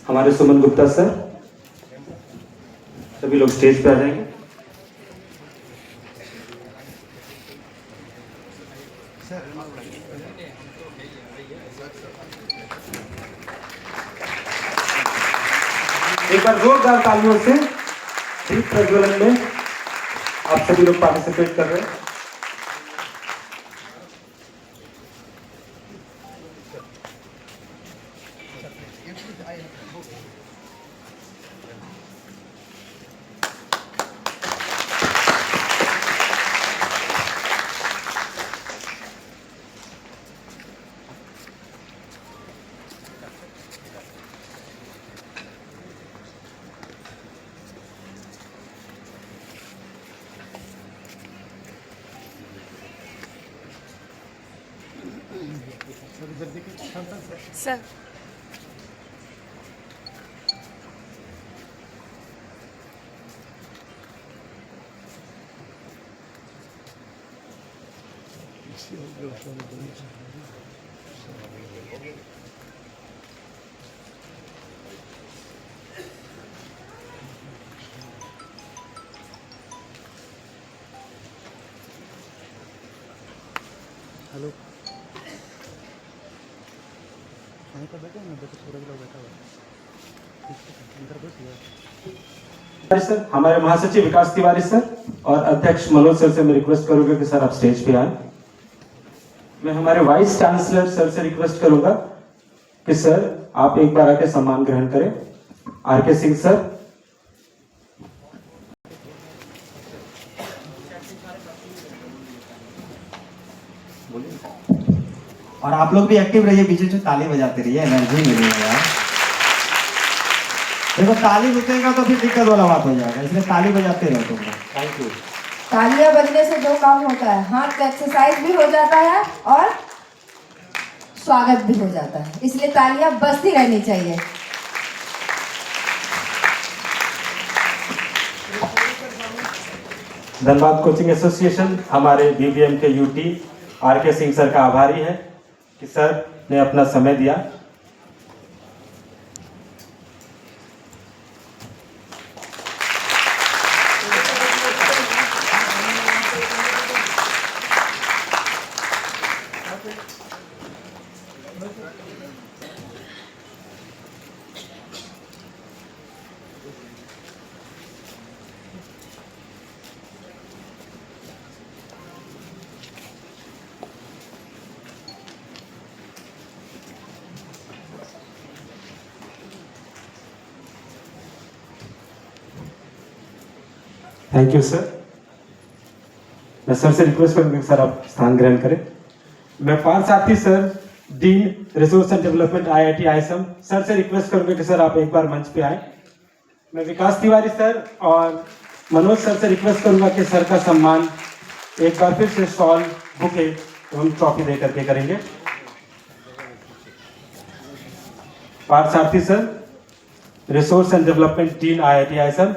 हमारे सुमन गुप्ता सर, सभी लोग स्टेज पे आ जाएंगे। एक बार जोरदार तालियों से दीप प्रज्वलन में आप सभी लोग पार्टिसिपेट कर रहे हैं। सर हेलो वहीं पर बैठे हैं, देखो सूरज लोग बैठा हुआ है अंदर घुस गया। सर, हमारे महासचिव विकास तिवारी सर और अध्यक्ष मनोज सर से मैं रिक्वेस्ट करूंगा कि सर आप स्टेज पे आए। मैं हमारे वाइस चांसलर सर से रिक्वेस्ट करूंगा कि सर आप एक बार आके सम्मान ग्रहण करें। आर.के. सिंह सर, और आप लोग भी एक्टिव रहिए, बीच में ताली बजाते रहिए, एनर्जी मिलेगा यार। देखो ताली रुकेगा तो फिर दिक्कत वाला बात हो जाएगा, इसलिए ताली बजाते रहो तुम लोग। Thank you. तालियां बजने से दो काम होता है, हाथ का एक्सरसाइज भी हो जाता है और स्वागत भी हो जाता है, इसलिए तालियां बजती रहनी चाहिए। धनबाद कोचिंग एसोसिएशन हमारे बीबीएम के यूटी आर.के. सिंह सर का आभारी है कि सर ने अपना समय दिया। Thank you sir. मैं सर से रिक्वेस्ट करूंगा सर आप स्थान ग्रहण करें। मैं Parthasarathi sir, dean resource and development IIT ISM sir से रिक्वेस्ट करूंगा कि सर आप एक बार मंच पे आए। मैं विकास तिवारी सर और मनोज सर से रिक्वेस्ट करूंगा कि सर का सम्मान एक बार फिर से शॉल, बुके एवं ट्रॉफी दे करके करेंगे। Parthasarathi sir, resource and development dean IIT ISM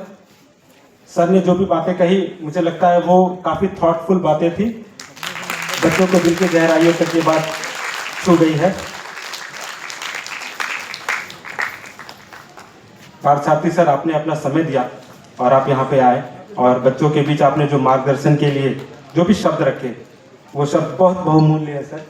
sir ने जो भी बातें कही, मुझे लगता है वो काफी थॉटफुल बातें थी, बच्चों को दिल की गहराइयों तक ये बात छू गई है। पार्थसारथी सर, आपने अपना समय दिया और आप यहाँ पे आए और बच्चों के बीच आपने जो मार्गदर्शन के लिए जो भी शब्द रखे, वो शब्द बहुत बहुमूल्य है सर।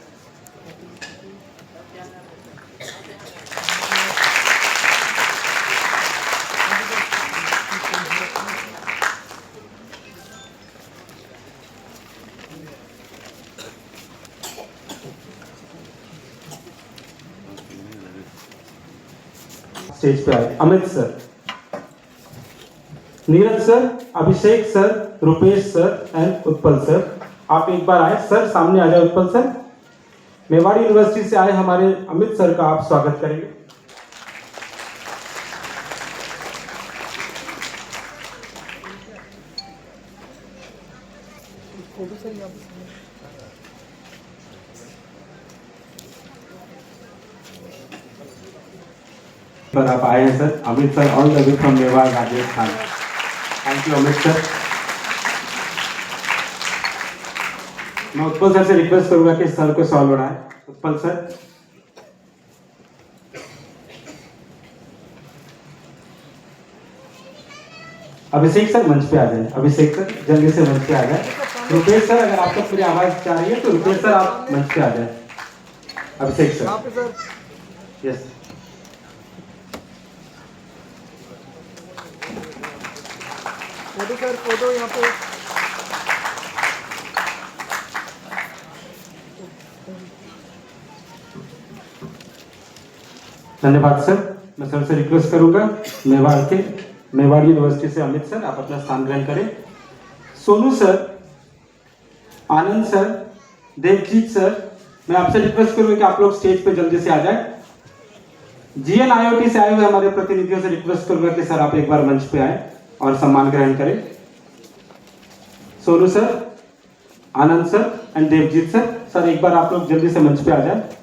स्टेज पे आए Amit sir, Neeraj sir, Abhishek sir, Rupesh sir and Utpal sir, आप एक बार आए सर, सामने आ जाए उत्पल सर। मेवाड़ यूनिवर्सिटी से आए हमारे अमित सर का आप स्वागत करेंगे। पर आप आए हैं sir, Amit sir all the way from Mewar Rajasthan. Thank you Amit sir. मैं उत्पल सर से रिक्वेस्ट करूंगा कि सर को सॉल्व बढ़ाएं। उत्पल सर, अभिषेक सर मंच पे आ जाए, अभिषेक सर जल्दी से मंच पे आ जाए। रुपेश सर अगर आपको पूरी आवाज चाह रही है तो रुपेश सर आप मंच पे आ जाए। Abhishek sir, yes. Photo sir, photo यहाँ पे। धन्यवाद सर। मैं सर से रिक्वेस्ट करूंगा मेवाड़ यूनिवर्सिटी से अमित सर आप अपना स्थान ग्रहण करें। Sonu sir, Anand sir, Devjit sir, मैं आपसे रिक्वेस्ट करूंगा कि आप लोग स्टेज पे जल्दी से आ जाए। GNIOT से आए हुए हमारे प्रतिनिधियों से रिक्वेस्ट करूंगा कि सर आप एक बार मंच पे आए और सम्मान ग्रहण करें। Sonu sir, Anand sir and Debjit sir, sir एक बार आप लोग जल्दी से मंच पे आ जाए।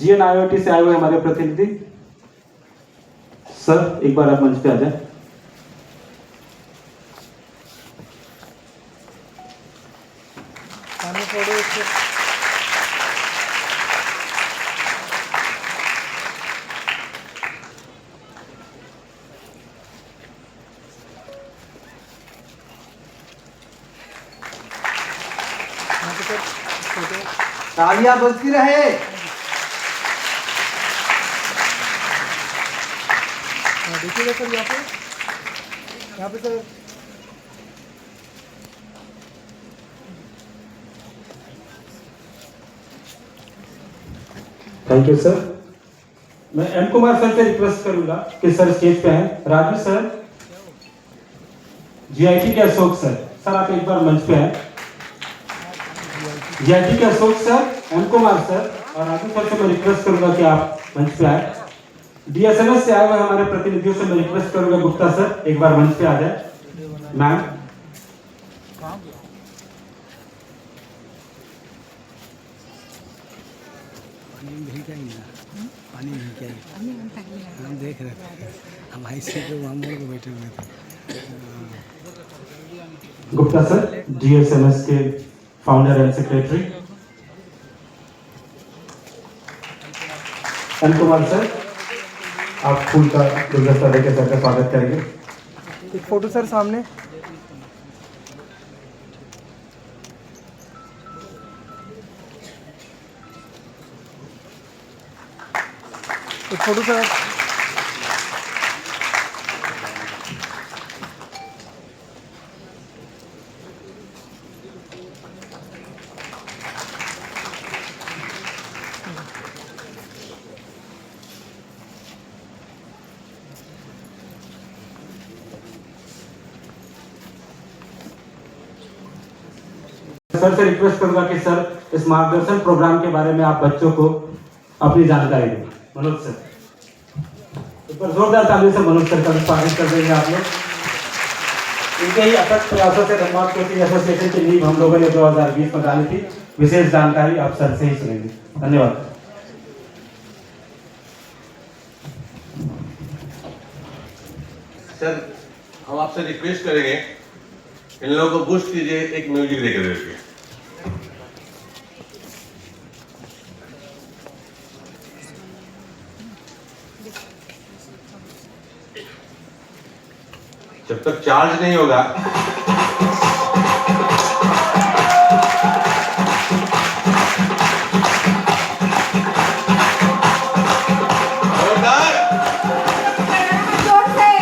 GNIOT से आए हुए हमारे प्रतिनिधि सर एक बार आप मंच पे आ जाए। तालियां बजती रहे। देखिएगा सर यहाँ पे सर। Thank you sir. मैं एम कुमार सर से रिक्वेस्ट करूंगा कि सर स्टेज पे आए। राजू सर, GIT के अशोक सर, सर आप एक बार मंच पे आए। GIT के Ashok sir, M Kumar sir और राजू सर से मैं रिक्वेस्ट करूंगा कि आप मंच पे आए। DSMS से आए हुए हमारे प्रतिनिधियों से मैं रिक्वेस्ट करूंगा गुप्ता सर एक बार मंच पे आ जाए। मैम, पानी नहीं चाहिए, हम देख रहे थे, हम ऐसे तो हम लोग बैठे हुए थे। गुप्ता सर, DSMS के founder and secretary. M Kumar sir, आप फूल का गुलदस्ता लेकर सर का स्वागत करेंगे। एक फोटो सर सामने। एक फोटो सर। सर से रिक्वेस्ट करूंगा कि सर इस मार्गदर्शन प्रोग्राम के बारे में आप बच्चों को अपनी जानकारी दें। मनोज सर, एक बार जोरदार ताली से मनोज सर का स्वागत कर देंगे आप लोग। इनके ही अथक प्रयासों से धनबाद कोचिंग एसोसिएशन की नींव हम लोगों ने 2020 में डाली थी। विशेष जानकारी आप सर से ही सुनेंगे। धन्यवाद। सर, हम आपसे रिक्वेस्ट करेंगे इन लोगों को बूस्ट कीजिए, एक म्यूजिक देकर देखिए। जब तक चार्ज नहीं होगा जोर से।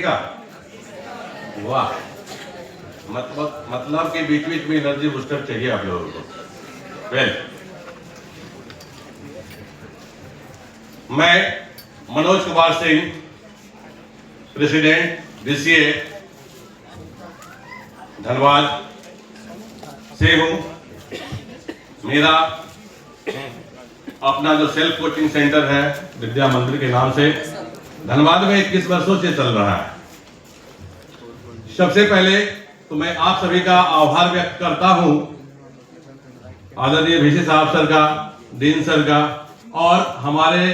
का? वाह, मतलब कि बीच बीच में एनर्जी बूस्टर चाहिए आप लोगों को। वेल, मैं मनोज कुमार सिंह, प्रेसिडेंट DCA धनबाद से हूं। मेरा अपना जो सेल्फ कोचिंग सेंटर है विद्या मंदिर के नाम से धनबाद में 21 वर्षों से चल रहा है। सबसे पहले तो मैं आप सभी का आभार व्यक्त करता हूं, आदरणीय VC साहब सर का, डीन सर का, और हमारे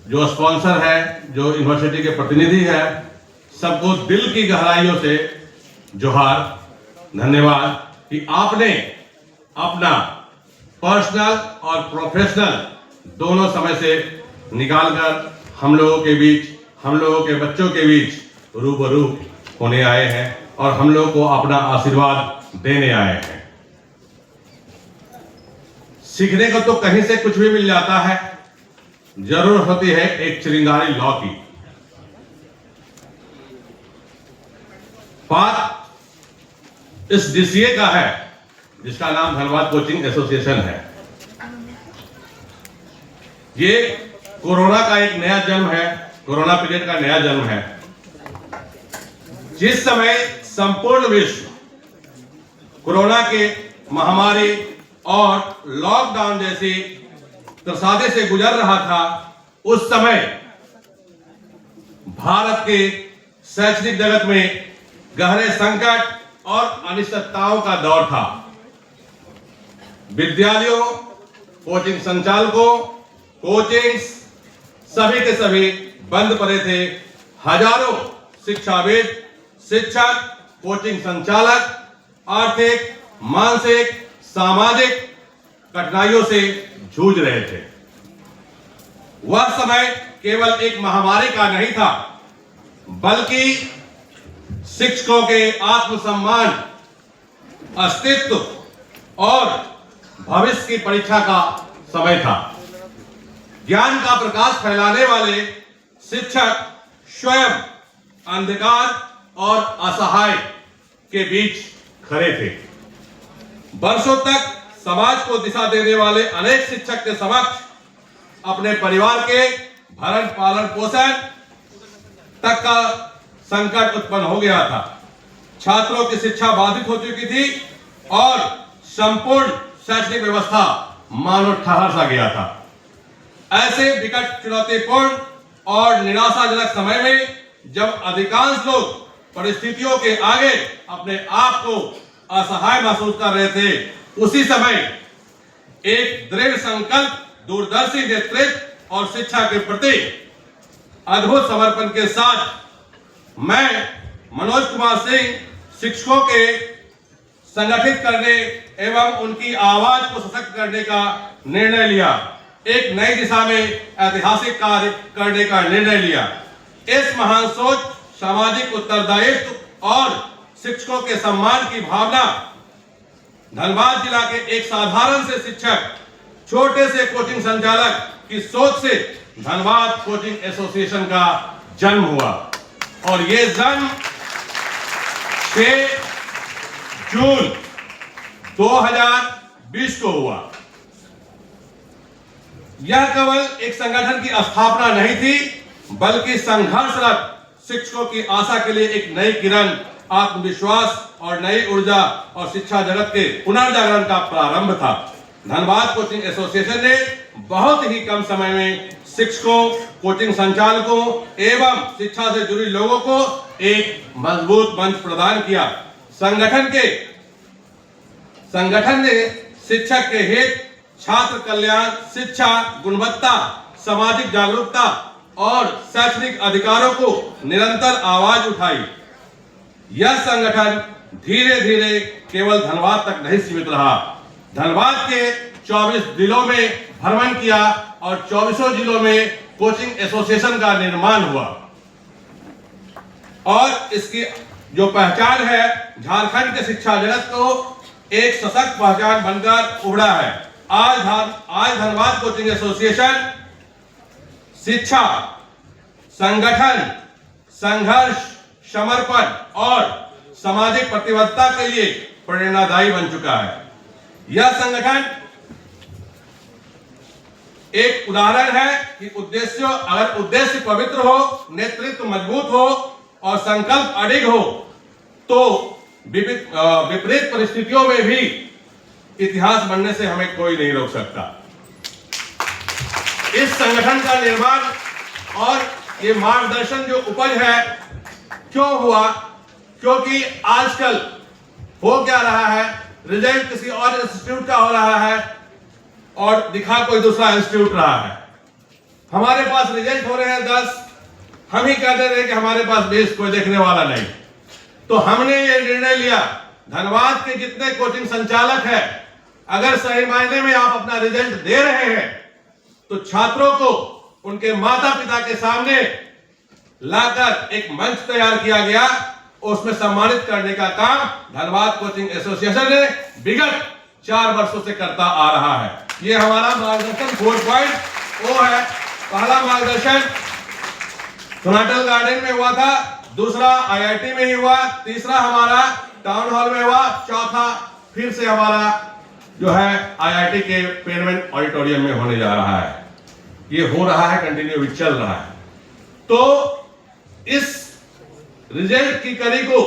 जो स्पॉन्सर है, जो यूनिवर्सिटी के प्रतिनिधि है, सबको दिल की गहराइयों से जोहार, धन्यवाद कि आपने अपना पर्सनल और प्रोफेशनल दोनों समय से निकालकर हम लोगों के बीच, हम लोगों के बच्चों के बीच रूबरू होने आए हैं और हम लोगों को अपना आशीर्वाद देने आए हैं। सीखने को तो कहीं से कुछ भी मिल जाता है, जरूरत होती है एक चिंगारी लॉ की। बात इस DCA का है जिसका नाम धनबाद कोचिंग एसोसिएशन है। ये कोरोना का एक नया जन्म है, कोरोना पीरियड का नया जन्म है। जिस समय संपूर्ण विश्व कोरोना के महामारी और लॉकडाउन जैसी त्रसादे से गुजर रहा था, उस समय भारत के शैक्षणिक जगत में गहरे संकट और अनिश्चितताओं का दौर था। विद्यालयों, कोचिंग संचालकों, कोचिंग्स सभी के सभी बंद पड़े थे। हजारों शिक्षाविद, शिक्षक, कोचिंग संचालक आर्थिक, मानसिक, सामाजिक कठिनाइयों से जूझ रहे थे। वह समय केवल एक महामारी का नहीं था, बल्कि शिक्षकों के आत्मसम्मान, अस्तित्व और भविष्य की परीक्षा का समय था। ज्ञान का प्रकाश फैलाने वाले शिक्षक स्वयं अंधकार और असहाय के बीच खड़े थे। वर्षों तक समाज को दिशा देने वाले अनेक शिक्षक के समक्ष अपने परिवार के भरण पालन पोषण तक का संकट उत्पन्न हो गया था। छात्रों की शिक्षा बाधित हो चुकी थी और संपूर्ण शैक्षणिक व्यवस्था मानो ठहर सा गया था। ऐसे विकट, चुनौतीपूर्ण और निराशाजनक समय में जब अधिकांश लोग परिस्थितियों के आगे अपने आप को असहाय महसूस कर रहे थे, उसी समय एक दृढ़ संकल्प, दूरदर्शी नेतृत्व और शिक्षा के प्रति अद्भुत समर्पण के साथ मैं मनोज कुमार सिंह शिक्षकों के संगठित करने एवं उनकी आवाज को सशक्त करने का निर्णय लिया। एक नई दिशा में ऐतिहासिक कार्य करने का निर्णय लिया। इस महान सोच, सामाजिक उत्तरदायित्व और शिक्षकों के सम्मान की भावना धनबाद जिला के एक साधारण से शिक्षक, छोटे से कोचिंग संचालक की सोच से धनबाद कोचिंग एसोसिएशन का जन्म हुआ और ये जन्म 6 जून 2020 को हुआ। यह केवल एक संगठन की स्थापना नहीं थी, बल्कि संघर्षरत शिक्षकों की आशा के लिए एक नई किरण, आत्मविश्वास और नई ऊर्जा और शिक्षा जगत के पुनर्जागरण का प्रारंभ था। धनबाद कोचिंग एसोसिएशन ने बहुत ही कम समय में शिक्षकों, कोचिंग संचालकों एवं शिक्षा से जुड़े लोगों को एक मजबूत मंच प्रदान किया। संगठन ने शिक्षक के हित, छात्र कल्याण, शिक्षा गुणवत्ता, सामाजिक जागरूकता और शैक्षणिक अधिकारों को निरंतर आवाज उठाई। यह संगठन धीरे धीरे केवल धनबाद तक नहीं सीमित रहा, धनबाद के 24 जिलों में भ्रमण किया और 24 जिलों में कोचिंग एसोसिएशन का निर्माण हुआ और इसकी जो पहचान है झारखंड के शिक्षा जगत को एक सशक्त पहचान बनकर उभरा है। आज धनबाद कोचिंग एसोसिएशन शिक्षा, संगठन, संघर्ष समर्पण और सामाजिक प्रतिबद्धता के लिए प्रेरणादायी बन चुका है। यह संगठन एक उदाहरण है कि अगर उद्देश्य पवित्र हो, नेतृत्व मजबूत हो और संकल्प अडिग हो तो विपरीत परिस्थितियों में भी इतिहास बनने से हमें कोई नहीं रोक सकता। इस संगठन का निर्माण और ये मार्गदर्शन जो उपज है क्यों हुआ? क्योंकि आजकल हो क्या रहा है, रिजल्ट किसी और इंस्टीट्यूट का हो रहा है और दिखा कोई दूसरा इंस्टीट्यूट रहा है। हमारे पास रिजल्ट हो रहे हैं 10, हम ही कहते रहे कि हमारे पास 20, कोई देखने वाला नहीं। तो हमने ये निर्णय लिया, धनबाद के जितने कोचिंग संचालक हैं, अगर सही मायने में आप अपना रिजल्ट दे रहे हैं तो छात्रों को उनके माता पिता के सामने लाकर एक मंच तैयार किया गया, उसमें सम्मानित करने का काम धनबाद कोचिंग एसोसिएशन ने विगत 4 वर्षों से करता आ रहा है। ये हमारा मार्गदर्शन 4.0 है। पहला मार्गदर्शन सोनाटल गार्डन में हुआ था, दूसरा IIT में ही हुआ, तीसरा हमारा टाउन हॉल में हुआ, चौथा फिर से हमारा जो है IIT के पेरमेंट ऑडिटोरियम में होने जा रहा है। ये हो रहा है, कंटिन्यू चल रहा है। तो इस रिजल्ट की कड़ी को,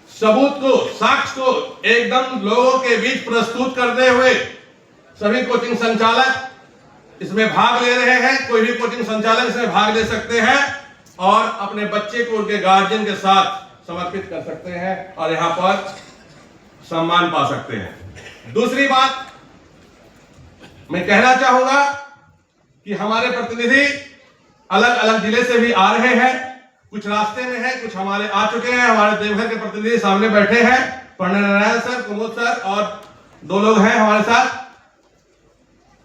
सबूत को, साक्ष्य को एकदम लोगों के बीच प्रस्तुत करते हुए सभी कोचिंग संचालक इसमें भाग ले रहे हैं। कोई भी कोचिंग संचालक इसमें भाग ले सकते हैं और अपने बच्चे को उनके गार्जियन के साथ समर्पित कर सकते हैं और यहां पर सम्मान पा सकते हैं। दूसरी बात मैं कहना चाहूंगा कि हमारे प्रतिनिधि अलग अलग जिले से भी आ रहे हैं, कुछ रास्ते में है, कुछ हमारे आ चुके हैं। हमारे देवघर के प्रतिनिधि सामने बैठे हैं, पंडित नारायण सर, कुमुद सर और 2 लोग हैं हमारे साथ।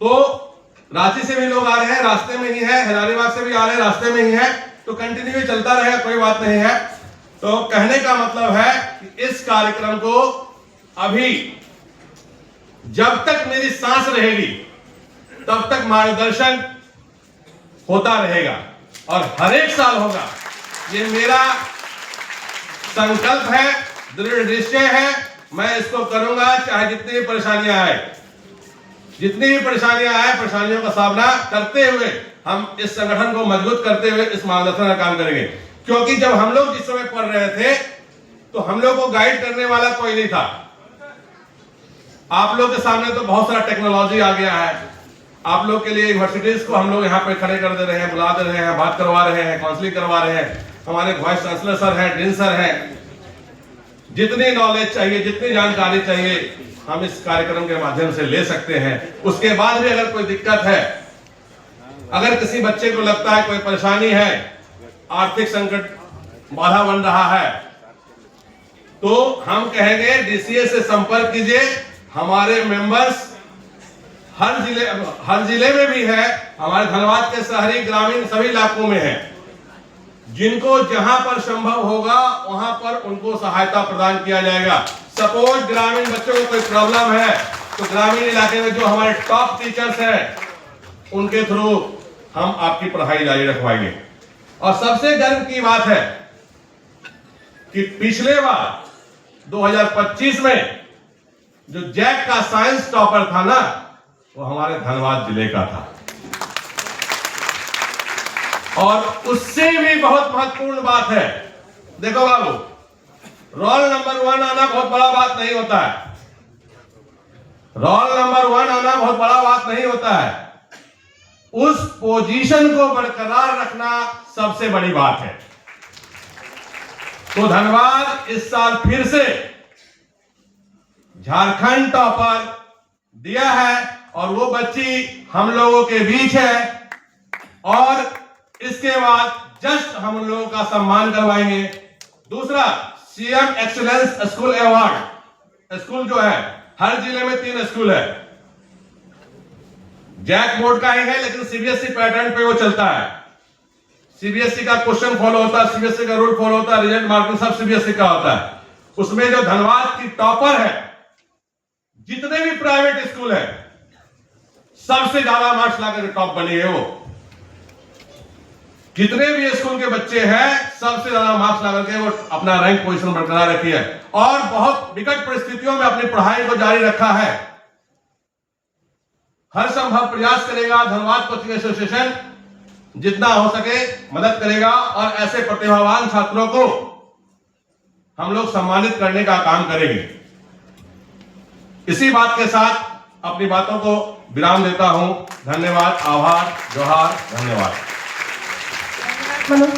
तो रांची से भी लोग आ रहे हैं, रास्ते में ही है, हजारीबाग से भी आ रहे हैं, रास्ते में ही है। तो कंटिन्यू चलता रहेगा, कोई बात नहीं है। तो कहने का मतलब है कि इस कार्यक्रम को अभी जब तक मेरी सांस रहेगी तब तक मार्गदर्शन होता रहेगा और हर एक साल होगा। ये मेरा संकल्प है, दृढ़ निश्चय है। मैं इसको करूंगा चाहे जितनी भी परेशानियां आए, जितनी भी परेशानियां आए, परेशानियों का सामना करते हुए हम इस संगठन को मजबूत करते हुए इस मार्गदर्शन का काम करेंगे। क्योंकि जब हम लोग जिस समय पढ़ रहे थे तो हम लोग को गाइड करने वाला कोई नहीं था। आप लोग के सामने तो बहुत सारा टेक्नोलॉजी आ गया है। आप लोग के लिए यूनिवर्सिटीज को हम लोग यहाँ पे खड़े कर दे रहे हैं, बुला दे रहे हैं, बात करवा रहे हैं, काउंसलिंग करवा रहे हैं। हमारे वाइस चांसलर सर हैं, डीन सर हैं। जितनी नॉलेज चाहिए, जितनी जानकारी चाहिए हम इस कार्यक्रम के माध्यम से ले सकते हैं। उसके बाद भी अगर कोई दिक्कत है, अगर किसी बच्चे को लगता है कोई परेशानी है, आर्थिक संकट बाधा बन रहा है, तो हम कहेंगे DCA से संपर्क कीजिए। हमारे मेंबर्स हर जिले में भी है, हमारे धनबाद के शहरी ग्रामीण सभी इलाकों में है। जिनको जहां पर संभव होगा वहां पर उनको सहायता प्रदान किया जाएगा। सपोज ग्रामीण बच्चों को कोई प्रॉब्लम है तो ग्रामीण इलाके में जो हमारे टॉप टीचर्स हैं उनके थ्रू हम आपकी पढ़ाई जारी रखवाएंगे। और सबसे गर्व की बात है कि पिछले बार 2025 में जो जैक का साइंस टॉपर था ना, वो हमारे धनबाद जिले का था। और उससे भी बहुत महत्वपूर्ण बात है, देखो बाबू, रोल नंबर 1 आना बहुत बड़ा बात नहीं होता है। रोल नंबर 1 आना बहुत बड़ा बात नहीं होता है। उस पोजीशन को बरकरार रखना सबसे बड़ी बात है। तो धनबाद इस साल फिर से झारखंड टॉपर दिया है और वो बच्ची हम लोगों के बीच है। और इसके बाद जस्ट हम लोगों का सम्मान करवाएंगे। दूसरा, CM excellence school award. School जो है हर जिले में 3 स्कूल है, जैक बोर्ड का ही है लेकिन CBSE पैटर्न पे वो चलता है। CBSE का क्वेश्चन फॉलो होता है, CBSE का रूल फॉलो होता है, रिजल्ट मार्किंग सब CBSE का होता है। उसमें जो धनबाद की टॉपर है, जितने भी प्राइवेट स्कूल है सबसे ज्यादा मार्क्स लाकर टॉप बनी है वो। जितने भी स्कूल के बच्चे हैं सबसे ज्यादा मार्क्स ला करके वो अपना रैंक पोजीशन बरकरार रखी है और बहुत विकट परिस्थितियों में अपनी पढ़ाई को जारी रखा है। हर संभव प्रयास करेगा धनबाद कोचिंग एसोसिएशन, जितना हो सके मदद करेगा और ऐसे प्रतिभावान छात्रों को हम लोग सम्मानित करने का काम करेंगे। इसी बात के साथ अपनी बातों को विराम देता हूं। धन्यवाद, आभार, जोहार, धन्यवाद। Manoj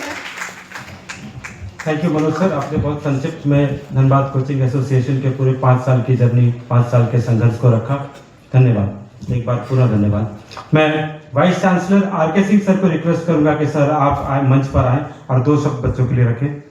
thank you Manoj sir, आपने बहुत संक्षिप्त में धनबाद कोचिंग एसोसिएशन के पूरे 5 साल की जर्नी, 5 साल के संघर्ष को रखा। धन्यवाद, एक बार पूरा धन्यवाद। मैं वाइस चांसलर आर के सिंह सर को रिक्वेस्ट करूंगा कि सर आप मंच पर आए और 2 शब्द बच्चों के लिए रखें।